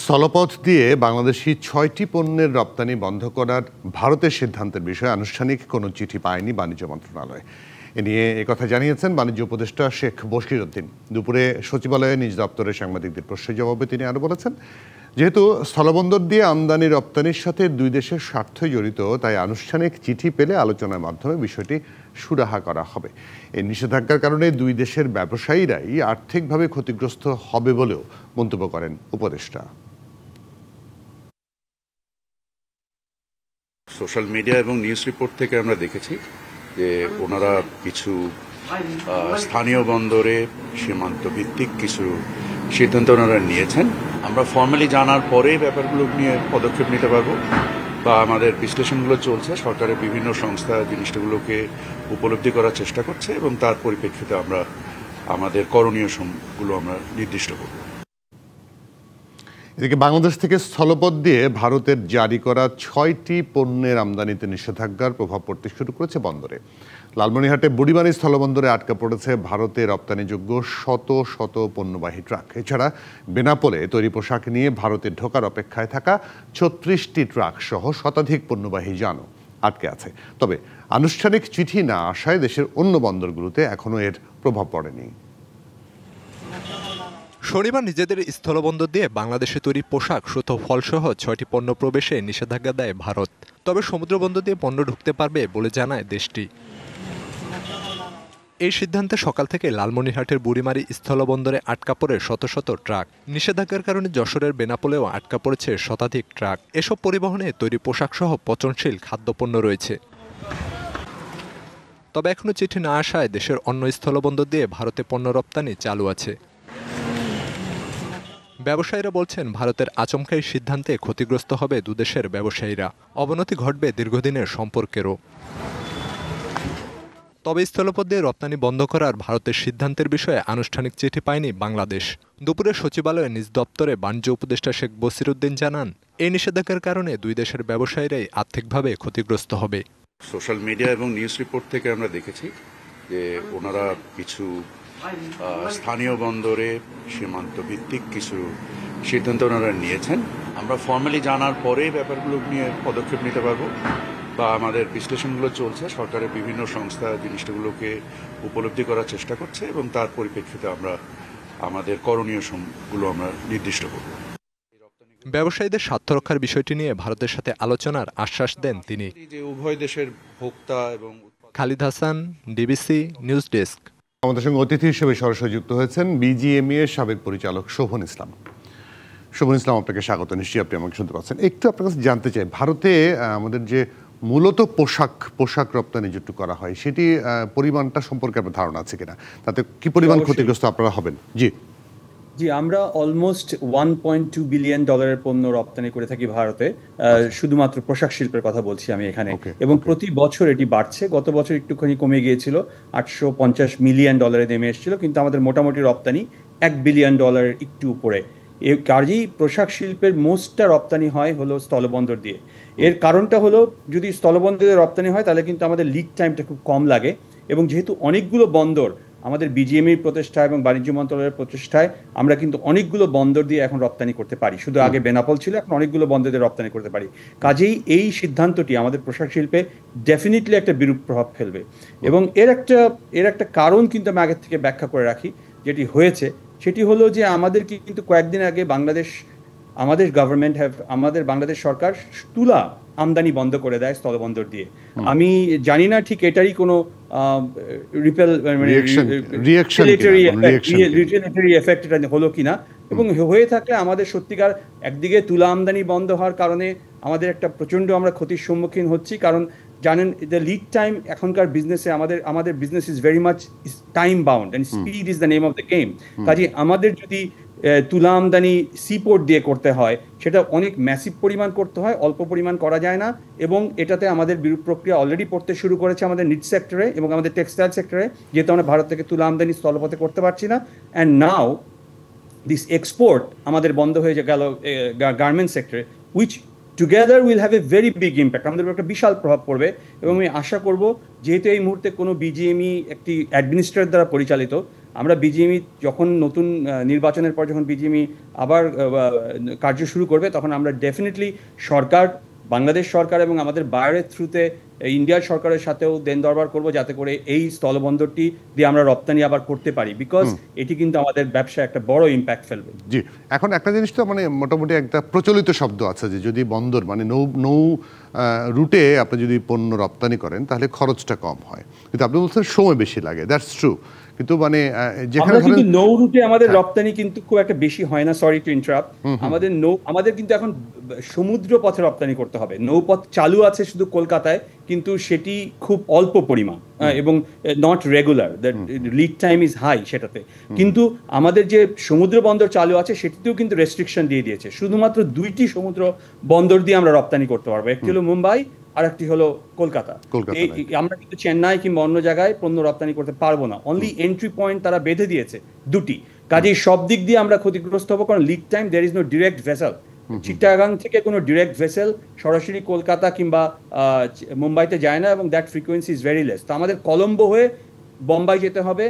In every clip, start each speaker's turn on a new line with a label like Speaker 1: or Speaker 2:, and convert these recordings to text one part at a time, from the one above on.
Speaker 1: স্থলপথ দিয়ে বাংলাদেশি ৬টি পণ্যের রপ্তানি বন্ধ করার ভারতের সিদ্ধান্তের বিষয়ে আনুষ্ঠানিক কোনো চিঠি পায়নি বাণিজ্য মন্ত্রণালয়। এ নিয়ে একথা জানিয়েছেন বাণিজ্য উপদেষ্টা শেখ বশির উদ্দিন। দুপুরে সচিবালয়ে নিজ দপ্তরে সাংবাদিকদের প্রশ্নের জবাবে তিনি আরও বলেছেন, যেহেতু স্থলবন্দর দিয়ে আমদানি রপ্তানির সাথে দুই দেশের স্বার্থই জড়িত, তাই আনুষ্ঠানিক চিঠি পেলে আলোচনার মাধ্যমে বিষয়টি সুরাহা করা হবে। এই নিষেধাজ্ঞার কারণে দুই দেশের ব্যবসায়ীরাই আর্থিকভাবে ক্ষতিগ্রস্ত হবে বলেও মন্তব্য করেন উপদেষ্টা।
Speaker 2: সোশ্যাল মিডিয়া এবং নিউজ রিপোর্ট থেকে আমরা দেখেছি যে ওনারা কিছু স্থানীয় বন্দরে সীমান্ত ভিত্তিক কিছু সিদ্ধান্ত ওনারা নিয়েছেন। আমরা ফর্মালি জানার পরে ব্যাপারগুলো নিয়ে পদক্ষেপ নিতে পারবো, বা আমাদের বিশ্লেষণগুলো চলছে। সরকারের বিভিন্ন সংস্থা জিনিসগুলোকে উপলব্ধি করার চেষ্টা করছে এবং তার পরিপ্রেক্ষিতে আমরা আমাদের করণীয়গুলো আমরা নির্দিষ্ট করব।
Speaker 1: এদিকে বাংলাদেশ থেকে স্থলপথ দিয়ে ভারতের জারি করা ৬টি পণ্যের আমদানিতে নিষেধাজ্ঞার প্রভাব পড়তে শুরু করেছে বন্দরে। লালমনিরহাটে বুড়িমারী স্থলবন্দরে আটকা পড়েছে ভারতে রপ্তানিযোগ্য শত শত পণ্যবাহী ট্রাক। এছাড়া বেনাপোলে তৈরি পোশাক নিয়ে ভারতে ঢোকার অপেক্ষায় থাকা ৩৬টি ট্রাক সহ শতাধিক পণ্যবাহী যানও আটকে আছে। তবে আনুষ্ঠানিক চিঠি না আসায় দেশের অন্য বন্দরগুলোতে এখনও এর প্রভাব পড়েনি।
Speaker 3: শনিবার নিজেদের স্থলবন্দর দিয়ে বাংলাদেশে তৈরি পোশাক, সুতো, ফলসহ ৬টি পণ্য প্রবেশে নিষেধাজ্ঞা দেয় ভারত। তবে সমুদ্রবন্দর দিয়ে পণ্য ঢুকতে পারবে বলে জানায় দেশটি। এই সিদ্ধান্তে সকাল থেকে লালমনিরহাটের বুড়িমারী স্থলবন্দরে আটকা পড়ে শত শত ট্রাক। নিষেধাজ্ঞার কারণে যশোরের বেনাপোলেও আটকা পড়েছে শতাধিক ট্রাক। এসব পরিবহনে তৈরি পোশাকসহ পচনশীল খাদ্যপণ্য রয়েছে। তবে এখনও চিঠি না আসায় দেশের অন্য স্থলবন্দর দিয়ে ভারতে পণ্য রপ্তানি চালু আছে। ব্যবসায়ীরা বলছেন, ভারতের আচমকাই সিদ্ধান্তে ক্ষতিগ্রস্ত হবে দুদেশের ব্যবসায়ীরা। অবনতি ঘটবে দীর্ঘদিনের সম্পর্কেরও। তবে স্থলপথ দিয়ে রপ্তানি বন্ধ করার ভারতের সিদ্ধান্তের বিষয়ে আনুষ্ঠানিক চিঠি পায়নি বাংলাদেশ। দুপুরে সচিবালয়ে নিজ দপ্তরে বাণিজ্য উপদেষ্টা শেখ বশির উদ্দিন জানান, এই নিষেধাজ্ঞার কারণে দুই দেশের ব্যবসায়ীরাই আর্থিকভাবে ক্ষতিগ্রস্ত হবে।
Speaker 2: সোশ্যাল মিডিয়া এবং নিউজ রিপোর্ট থেকে আমরা দেখেছি যে ওনারা কিছু স্থানীয় বন্দরে সীমান্ত ভিত্তিক কিছু সিদ্ধান্ত ওনারা নিয়েছেন। আমরা ফর্মালি জানার পরে ব্যাপারগুলো নিয়ে পদক্ষেপ নিতে পারবো, বা আমাদের বিশ্লেষণগুলো চলছে। সরকারের বিভিন্ন সংস্থা জিনিসগুলোকে উপলব্ধি করার চেষ্টা করছে এবং তার পরিপ্রেক্ষিতে আমরা আমাদের করণীয়গুলো আমরা নির্দিষ্ট করব।
Speaker 3: ব্যবসায়ীদের স্বার্থ রক্ষার বিষয়টি নিয়ে ভারতের সাথে আলোচনার আশ্বাস দেন তিনি।
Speaker 2: যে উভয় দেশের ভোক্তা এবং
Speaker 3: Khalid Hasan, DBC news desk.
Speaker 1: আমাদের সঙ্গে অতিথি হিসেবে সরাসরি যুক্ত হয়েছেন বিজিএমইএ এর সাবেক পরিচালক শোভন ইসলাম। শোভন ইসলাম, আপনাকে স্বাগত। নিশ্চয়ই আপনি আমাকে শুনতে পাচ্ছেন। একটু আপনার কাছে জানতে চাই, ভারতে আমাদের যে মূলত পোশাক রপ্তানি যেটুকু করা হয়, সেটি পরিমাণটা সম্পর্কে আপনার ধারণা আছে কিনা? তাতে কি পরিমাণ ক্ষতিগ্রস্ত আপনারা হবেন?
Speaker 4: জি, আমরা অলমোস্ট $1.2 বিলিয়ন পণ্য রপ্তানি করে থাকি ভারতে। শুধুমাত্র পোশাক শিল্পের কথা বলছি আমি এখানে। এবং প্রতি বছর এটি বাড়ছে। গত বছর একটুখানি কমে গিয়েছিল, $850 মিলিয়ন নেমে এসেছিল, কিন্তু আমাদের মোটামুটি রপ্তানি $1 বিলিয়ন একটু উপরে। এই কাজেই পোশাক শিল্পের মোস্টটা রপ্তানি হয় হলো স্থলবন্দর দিয়ে। এর কারণটা হলো, যদি স্থলবন্দরে রপ্তানি হয় তাহলে কিন্তু আমাদের লিড টাইমটা খুব কম লাগে, এবং যেহেতু অনেকগুলো বন্দর আমাদের বিজিএমইর প্রচেষ্টা এবং বাণিজ্য মন্ত্রণালয়ের প্রচেষ্টায় আমরা কিন্তু অনেকগুলো বন্দর দিয়ে এখন রপ্তানি করতে পারি। শুধু আগে বেনাপোল ছিল, এখন অনেকগুলো বন্দর দিয়ে রপ্তানি করতে পারি। কাজেই এই সিদ্ধান্তটি আমাদের পোশাক শিল্পে ডেফিনেটলি একটা বিরূপ প্রভাব ফেলবে। এবং এর একটা কারণ কিন্তু আমি আগের থেকে ব্যাখ্যা করে রাখি। যেটি হয়েছে সেটি হলো যে আমাদের কিন্তু কয়েকদিন আগে আমাদের বাংলাদেশ সরকার তুলা আমদানি বন্ধ করে দেয় স্থলবন্দর দিয়ে। আমি জানি না ঠিক এটারই কোনো রিটেলিটরি এফেক্ট এটা হলো কিনা, এবং হয়ে থাকলে আমাদের সত্যিকার একদিকে তুলা আমদানি বন্ধ হওয়ার কারণে আমাদের একটা প্রচণ্ড আমরা ক্ষতির সম্মুখীন হচ্ছি। কারণ জানেন, দ্য লিড টাইম এখনকার বিজনেসে আমাদের business is very much time bound and speed is the name of the game. কাজে আমাদের যদি তুলা আমদানি সিপোর্ট দিয়ে করতে হয়, সেটা অনেক ম্যাসিভ পরিমাণ করতে হয়, অল্প পরিমাণ করা যায় না। এবং এটাতে আমাদের বিরূপ প্রক্রিয়া অলরেডি পড়তে শুরু করেছে আমাদের নিট সেক্টরে এবং আমাদের টেক্সটাইল সেক্টরে, যেহেতু আমরা ভারত থেকে তুলা আমদানি স্থলপথে করতে পারছি না। অ্যান্ড নাও দিস এক্সপোর্ট আমাদের বন্ধ হয়ে গেল গার্মেন্টস সেক্টরে, which together will have a very big impact. আমাদের একটা বিশাল প্রভাব পড়বে। এবং আমি আশা করব, যেহেতু এই মুহূর্তে কোনো বিজিএমই একটি অ্যাডমিনিস্ট্রেটর দ্বারা পরিচালিত, আমরা বিজিএমই যখন নতুন নির্বাচনের পর যখন বিজিএমই আবার কার্য শুরু করবে, তখন আমরা ডেফিনেটলি সরকার, বাংলাদেশ সরকার এবং আমাদের বাইরের থ্রুতে ইন্ডিয়ার সরকারের সাথেও দেন দরবার করব, যাতে করে এই স্থলবন্দরটি দিয়ে আমরা রপ্তানি আবার করতে পারি, বিকজ এটি কিন্তু আমাদের ব্যবসায় একটা বড় ইম্প্যাক্ট ফেলবে।
Speaker 1: জি, এখন একটা জিনিস তো মানে মোটামুটি একটা প্রচলিত শব্দ আছে যে যদি বন্দর মানে নৌ রুটে আপনি যদি পণ্য রপ্তানি করেন তাহলে খরচটা কম হয়, কিন্তু আপনি বলছেন সময় বেশি লাগে। দ্যাটস ট্রু, কিন্তু মানে
Speaker 4: আমরা কিন্তু নৌ রুটে আমাদের রপ্তানি কিন্তু খুব একটা বেশি হয় না, সরি টু ইন্টারাপ্ট। আমাদের কিন্তু এখন সমুদ্র পথে রপ্তানি করতে হবে। নৌপথ চালু আছে শুধু কলকাতায়, কিন্তু সেটি খুব অল্প পরিমাণ এবং not regular, the lead time is high সেটাতে। কিন্তু আমাদের যে সমুদ্র বন্দর চালু আছে সেটিতেও কিন্তু রেস্ট্রিকশন দিয়ে দিয়েছে, শুধুমাত্র 2টি সমুদ্র বন্দর দিয়ে আমরা রপ্তানি করতে পারবো, একটি হলো মুম্বাই আর একটি হলো কলকাতা। আমরা কিন্তু চেন্নাই কিংবা অন্য জায়গায় পণ্য রপ্তানি করতে পারবো না, অনলি এন্ট্রি পয়েন্ট তারা বেঁধে দিয়েছে 2টি। কাজেই সব দিক দিয়ে আমরা ক্ষতিগ্রস্ত হবো, কারণ lead time, there is no direct vessel. Chittagong থেকে কোনো ডিরেক্ট ভেসেল সরাসরি কলকাতা কিংবা মুম্বাইতে যায় না, এবং that frequency is very less. তো আমাদের কলম্বো হয়ে বোম্বাই যেতে হবে,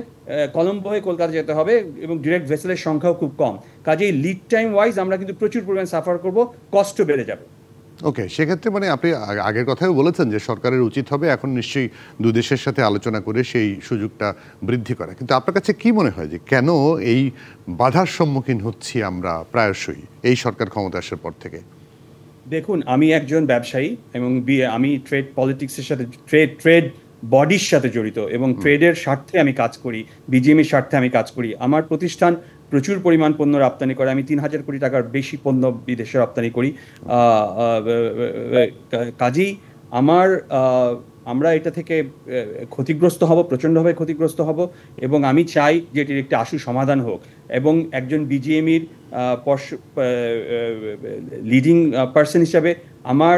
Speaker 4: কলম্বো হয়ে কলকাতা যেতে হবে, এবং ডিরেক্ট ভেসেলের সংখ্যাও খুব কম। কাজেই লিড টাইম ওয়াইজ আমরা কিন্তু প্রচুর পরিমাণ সাফার করব, কষ্ট বেড়ে যাবে।
Speaker 1: ওকে, সেক্ষেত্রে মানে আপনি আগের কথাও বলেছেন যে সরকারের উচিত হবে এখন নিশ্চয়ই দুই দেশের সাথে আলোচনা করে সেই সুযোগটা বৃদ্ধি করা, কিন্তু আপনার কাছে কি মনে হয় যে কেন এই বাধার সম্মুখীন হচ্ছি আমরা প্রায়শই এই সরকার ক্ষমতা আসার পর থেকে?
Speaker 4: দেখুন, আমি একজন ব্যবসায়ী এবং আমি ট্রেড পলিটিক্সের সাথে, ট্রেড বডির সাথে জড়িত, এবং ট্রেডের স্বার্থে আমি কাজ করি, বিজিএমের স্বার্থে আমি কাজ করি। আমার প্রতিষ্ঠান প্রচুর পরিমাণ পণ্য রপ্তানি করে, আমি 3,000 কোটি টাকার বেশি পণ্য বিদেশে রপ্তানি করি। কাজেই আমরা এটা থেকে ক্ষতিগ্রস্ত হব, প্রচণ্ডভাবে ক্ষতিগ্রস্ত হব, এবং আমি চাই যে এটির একটি আশু সমাধান হোক। এবং একজন বিজিএমির লিডিং পার্সন হিসাবে আমার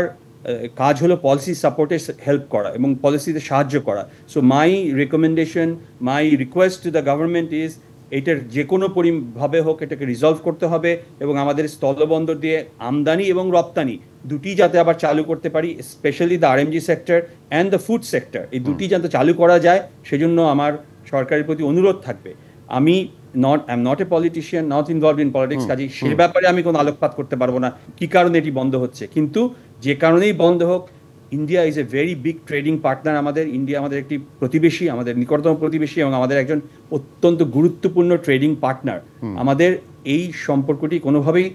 Speaker 4: কাজ হলো পলিসি সাপোর্টে হেল্প করা এবং পলিসিতে সাহায্য করা। So my recommendation, my request to the government is, এটার যে কোনো ভাবে হোক এটাকে রিজলভ করতে হবে, এবং আমাদের স্থলবন্দর দিয়ে আমদানি এবং রপ্তানি দুটি যাতে আবার চালু করতে পারি, specially the RMG sector and the food sector, এই দুটি যাতে চালু করা যায়, সেজন্য আমার সরকারের প্রতি অনুরোধ থাকবে। আমি I am not a politician, not involved in politics, কাজেই সে ব্যাপারে আমি কোনো আলোকপাত করতে পারবো না কি কারণে এটি বন্ধ হচ্ছে। কিন্তু যে কারণেই বন্ধ হোক, India is a very big trading partner আমাদের। ইন্ডিয়া আমাদের একটি প্রতিবেশী, আমাদের নিকটতম প্রতিবেশী, এবং আমাদের একজন অত্যন্ত গুরুত্বপূর্ণ ট্রেডিং পার্টনার। আমাদের এই সম্পর্কটি কোনোভাবেই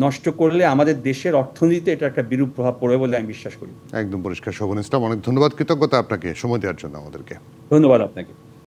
Speaker 4: নষ্ট করলে আমাদের দেশের অর্থনীতিতে এটা একটা বিরূপ প্রভাব পড়বে বলে আমি বিশ্বাস করি।
Speaker 1: একদম পরিষ্কার। শোভন ইসলাম, অনেক ধন্যবাদ, কৃতজ্ঞতা আপনাকে সময় দেওয়ার জন্য আমাদেরকে।
Speaker 4: ধন্যবাদ আপনাকে।